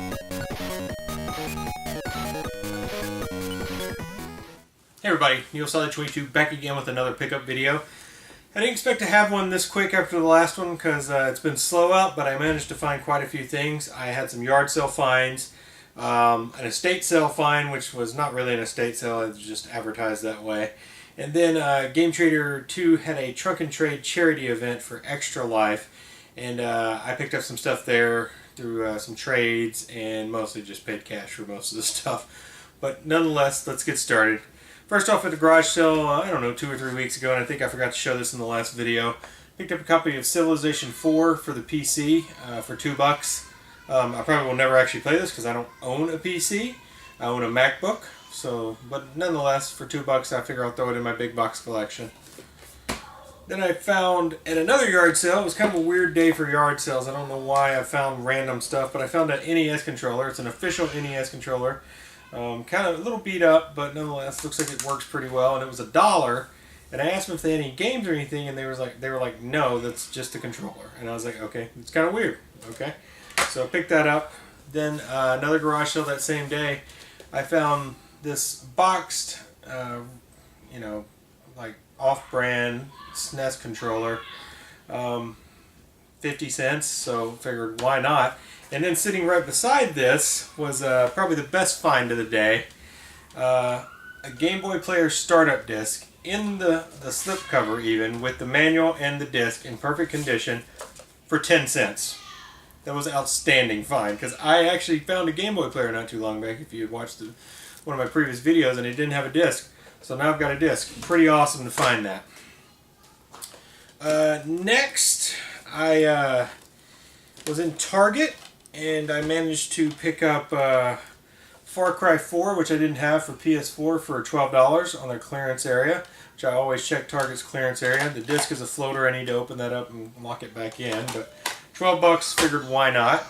Hey everybody, NeilSolid22 back again with another pickup video. I didn't expect to have one this quick after the last one because it's been slow out, but I managed to find quite a few things. I had some yard sale finds, an estate sale find, which was not really an estate sale, it was just advertised that way. And then Game Trader 2 had a trunk and trade charity event for Extra Life, and I picked up some stuff there through some trades and mostly just paid cash for most of the stuff. But nonetheless, let's get started. First off, at the garage sale, I don't know, 2 or 3 weeks ago, and I think I forgot to show this in the last video, picked up a copy of Civilization 4 for the PC for $2. I probably will never actually play this because I don't own a PC. I own a MacBook, but nonetheless, for $2, I figure I'll throw it in my big box collection. Then I found at another yard sale, it was kind of a weird day for yard sales. I don't know why I found random stuff, but I found an NES controller. It's an official NES controller. Kind of a little beat up, but nonetheless looks like it works pretty well, and it was $1. And I asked them if they had any games or anything, and they were like, no, that's just a controller. And I was like, okay, it's kind of weird. Okay, so I picked that up. Then another garage sale that same day, I found this boxed, like off-brand SNES controller, 50 cents. So figured why not. And then sitting right beside this was probably the best find of the day. A Game Boy Player startup disc in the slipcover even, with the manual and the disc in perfect condition for 10 cents. That was an outstanding find because I actually found a Game Boy Player not too long back, if you had watched one of my previous videos, and it didn't have a disc. So now I've got a disc. Pretty awesome to find that. Next, I was in Target, and I managed to pick up Far Cry 4, which I didn't have for PS4, for $12 on their clearance area, which I always check Target's clearance area. The disc is a floater. I need to open that up and lock it back in, but $12, figured why not.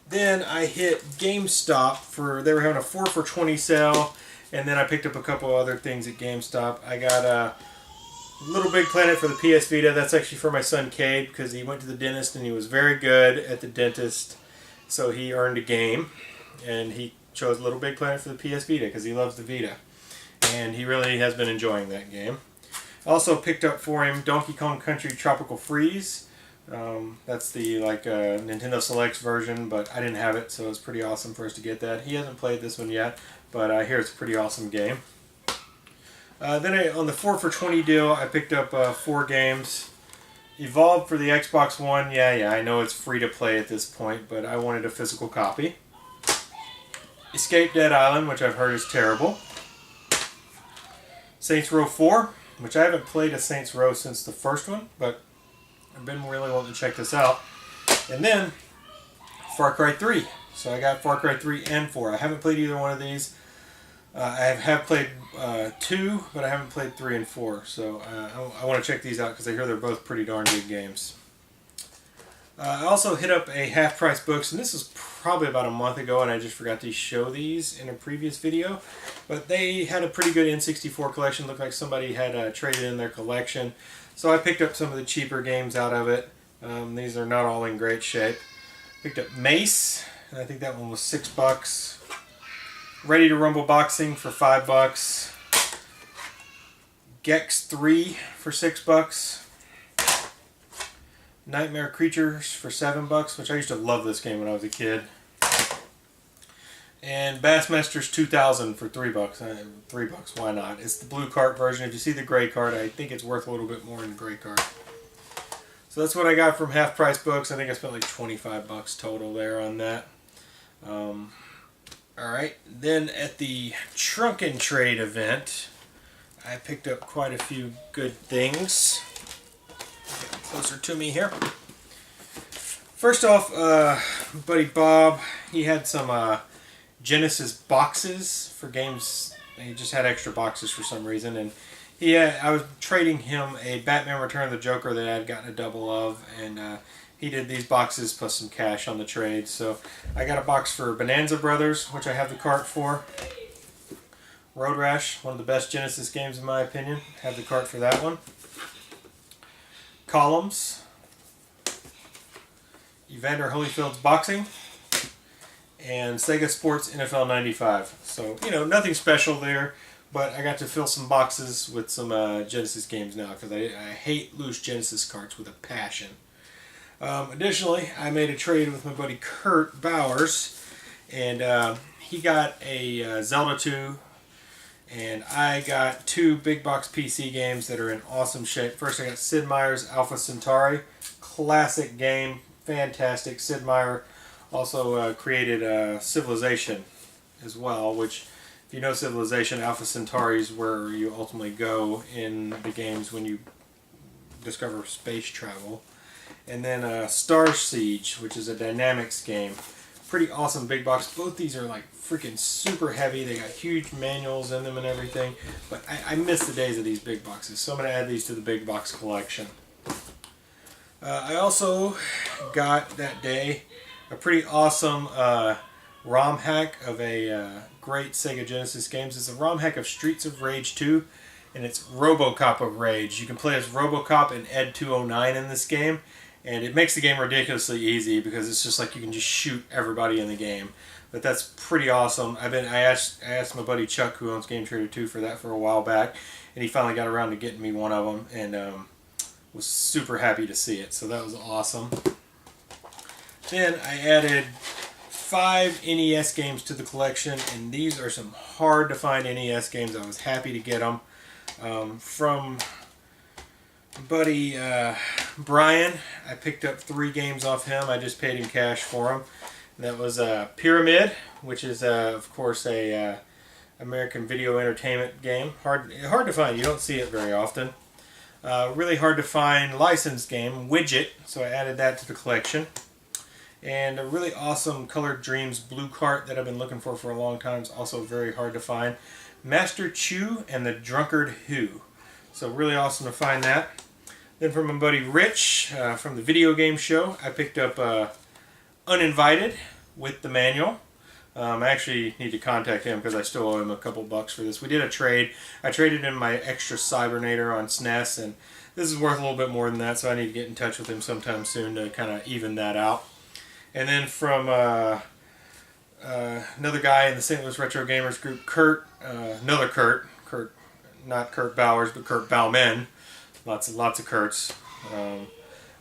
Then I hit GameStop they were having a 4 for $20 sale, and then I picked up a couple other things at GameStop. I got a Little Big Planet for the PS Vita. That's actually for my son Cade because he went to the dentist and he was very good at the dentist, so he earned a game, and he chose Little Big Planet for the PS Vita because he loves the Vita, and he really has been enjoying that game. I also picked up for him Donkey Kong Country Tropical Freeze. That's the Nintendo Selects version, but I didn't have it, so it was pretty awesome for us to get that. He hasn't played this one yet, but I hear it's a pretty awesome game. Then on the 4 for $20 deal, I picked up 4 games. Evolved for the Xbox One. Yeah, I know it's free to play at this point, but I wanted a physical copy. Escape Dead Island, which I've heard is terrible. Saints Row 4, which I haven't played a Saints Row since the first one, but I've been really wanting to check this out. And then Far Cry 3. So I got Far Cry 3 and 4. I haven't played either one of these. I have played 2, but I haven't played 3 and 4. So I want to check these out because I hear they're both pretty darn good games. I also hit up a half-price books, and this is probably about a month ago, and I just forgot to show these in a previous video. But they had a pretty good N64 collection. Looked like somebody had traded in their collection. So I picked up some of the cheaper games out of it. These are not all in great shape. Picked up Mace, and I think that one was $6. Ready to Rumble Boxing for $5. Gex 3 for $6. Nightmare Creatures for $7, which I used to love this game when I was a kid. And Bassmasters 2000 for $3. $3, why not? It's the blue cart version. If you see the gray card, I think it's worth a little bit more than the gray card. So that's what I got from Half Price Books. I think I spent like $25 total there on that. Alright, then at the Trunk and Trade event, I picked up quite a few good things. Get closer to me here. First off, buddy Bob, he had some Genesis boxes for games. He just had extra boxes for some reason, and I was trading him a Batman Return of the Joker that I had gotten a double of, and he did these boxes plus some cash on the trade. So I got a box for Bonanza Brothers, which I have the cart for. Road Rash, one of the best Genesis games in my opinion. Have the cart for that one. Columns. Evander Holyfield's Boxing. and Sega Sports NFL 95. So, you know, nothing special there, but I got to fill some boxes with some Genesis games now, because I hate loose Genesis carts with a passion. Additionally, I made a trade with my buddy Kurt Bowers, and he got a Zelda 2, and I got 2 big box PC games that are in awesome shape. First, I got Sid Meier's Alpha Centauri. Classic game. Fantastic. Sid Meier also created Civilization as well, which, if you know Civilization, Alpha Centauri is where you ultimately go in the games when you discover space travel. And then Star Siege, which is a dynamics game. Pretty awesome big box. Both these are like freaking super heavy. They got huge manuals in them and everything. But I miss the days of these big boxes, so I'm going to add these to the big box collection. I also got that day a pretty awesome ROM hack of a great Sega Genesis games. It's a ROM hack of Streets of Rage 2, and it's RoboCop of Rage. You can play as RoboCop and Ed 209 in this game. And it makes the game ridiculously easy, because it's just like you can just shoot everybody in the game. But that's pretty awesome. I asked my buddy Chuck, who owns Game Trader 2, for that for a while back, and he finally got around to getting me one of them, and was super happy to see it. So that was awesome. Then I added 5 NES games to the collection, and these are some hard to find NES games. I was happy to get them from buddy Brian. I picked up 3 games off him. I just paid him cash for them. And that was Pyramid, which is of course a American video entertainment game. Hard to find. You don't see it very often. Really hard to find licensed game, Widget. So I added that to the collection. And a really awesome Colored Dreams blue cart that I've been looking for a long time. It's also very hard to find. Master Chew and the Drunkard Who. So really awesome to find that. Then from my buddy Rich from the video game show, I picked up Uninvited with the manual. I actually need to contact him, because I still owe him a couple bucks for this. We did a trade. I traded in my extra Cybernator on SNES, and this is worth a little bit more than that, so I need to get in touch with him sometime soon to kind of even that out. And then from another guy in the St. Louis Retro Gamers group, Kurt, another Kurt, not Kurt Bowers, but Kurt Bauman. Lots of Kurts.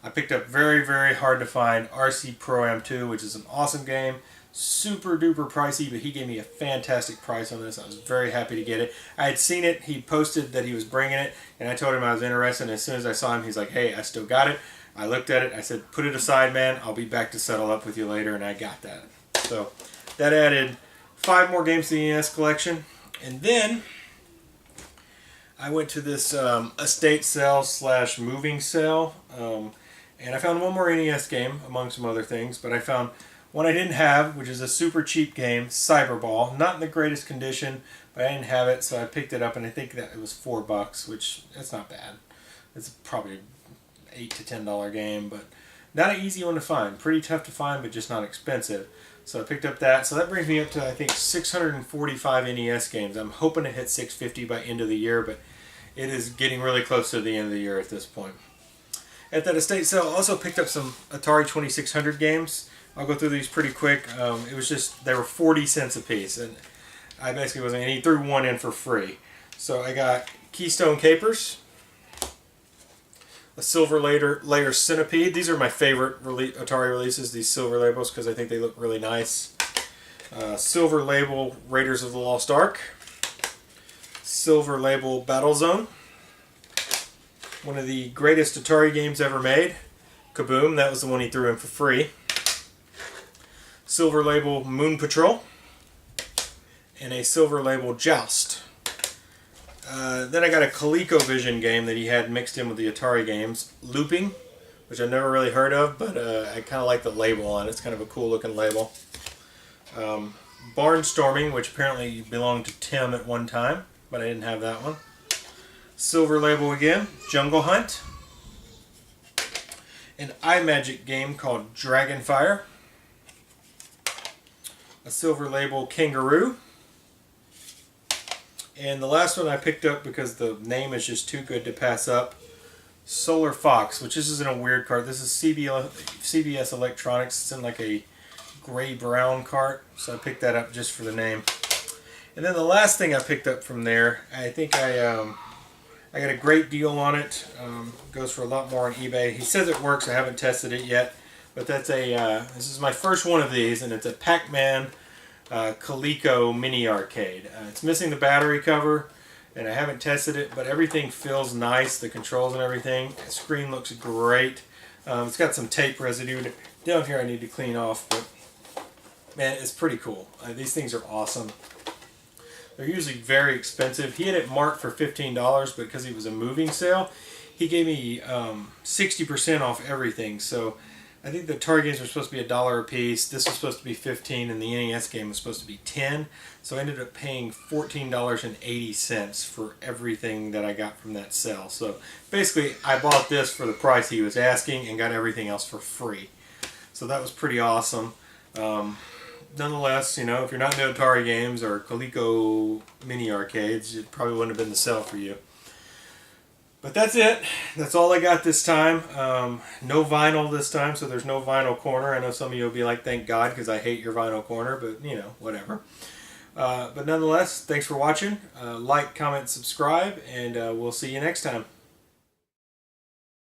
I picked up very, very hard to find RC Pro-Am 2, which is an awesome game. Super duper pricey, but he gave me a fantastic price on this. I was very happy to get it. I had seen it. He posted that he was bringing it, and I told him I was interested. And as soon as I saw him, he's like, "Hey, I still got it." I looked at it. I said, "Put it aside, man. I'll be back to settle up with you later," and I got that. So that added 5 more games to the NES collection. And then I went to this estate sale / moving sale, and I found one more NES game among some other things, but I found one I didn't have, which is a super cheap game, Cyberball. Not in the greatest condition, but I didn't have it, so I picked it up, and I think that it was $4, which that's not bad. It's probably an $8 to $10 game, but not an easy one to find. Pretty tough to find, but just not expensive. So I picked up that. So that brings me up to, I think, 645 NES games. I'm hoping to hit 650 by end of the year, but it is getting really close to the end of the year at this point. At that estate sale, I also picked up some Atari 2600 games. I'll go through these pretty quick. It was just, they were 40 cents a piece, and I basically wasn't, and he threw one in for free. So I got Keystone Capers, a Silver Layer Centipede. These are my favorite Atari releases, these silver labels, because I think they look really nice. Silver Label Raiders of the Lost Ark. Silver Label Battlezone. One of the greatest Atari games ever made. Kaboom, that was the one he threw in for free. Silver Label Moon Patrol. And a Silver Label Joust. Then I got a ColecoVision game that he had mixed in with the Atari games. Looping, which I've never really heard of, but I kind of like the label on it. It's kind of a cool looking label. Barnstorming, which apparently belonged to Tim at one time, but I didn't have that one. Silver Label again, Jungle Hunt. An iMagic game called Dragonfire. A Silver Label Kangaroo. And the last one I picked up because the name is just too good to pass up. Solar Fox, which this isn't a weird card. This is CBS Electronics. It's in like a gray-brown cart, so I picked that up just for the name. And then the last thing I picked up from there, I think I got a great deal on it. Goes for a lot more on eBay. He says it works. I haven't tested it yet, but that's this is my first one of these, and it's a Pac-Man Coleco mini arcade. It's missing the battery cover, and I haven't tested it, but everything feels nice. The controls and everything. The screen looks great. It's got some tape residue down here I need to clean off, but man, it's pretty cool. These things are awesome. They're usually very expensive. He had it marked for $15, but because he was a moving sale, he gave me 60% off everything. So I think the Atari games were supposed to be $1 a piece. This was supposed to be $15, and the NES game was supposed to be $10. So I ended up paying $14.80 for everything that I got from that sale. So basically, I bought this for the price he was asking and got everything else for free. So that was pretty awesome. Nonetheless, you know, if you're not into Atari games or Coleco mini arcades, it probably wouldn't have been the sale for you. But that's it. That's all I got this time. No vinyl this time, so there's no vinyl corner. I know some of you will be like, thank God, because I hate your vinyl corner, but, you know, whatever. But nonetheless, thanks for watching. Like, comment, subscribe, and we'll see you next time.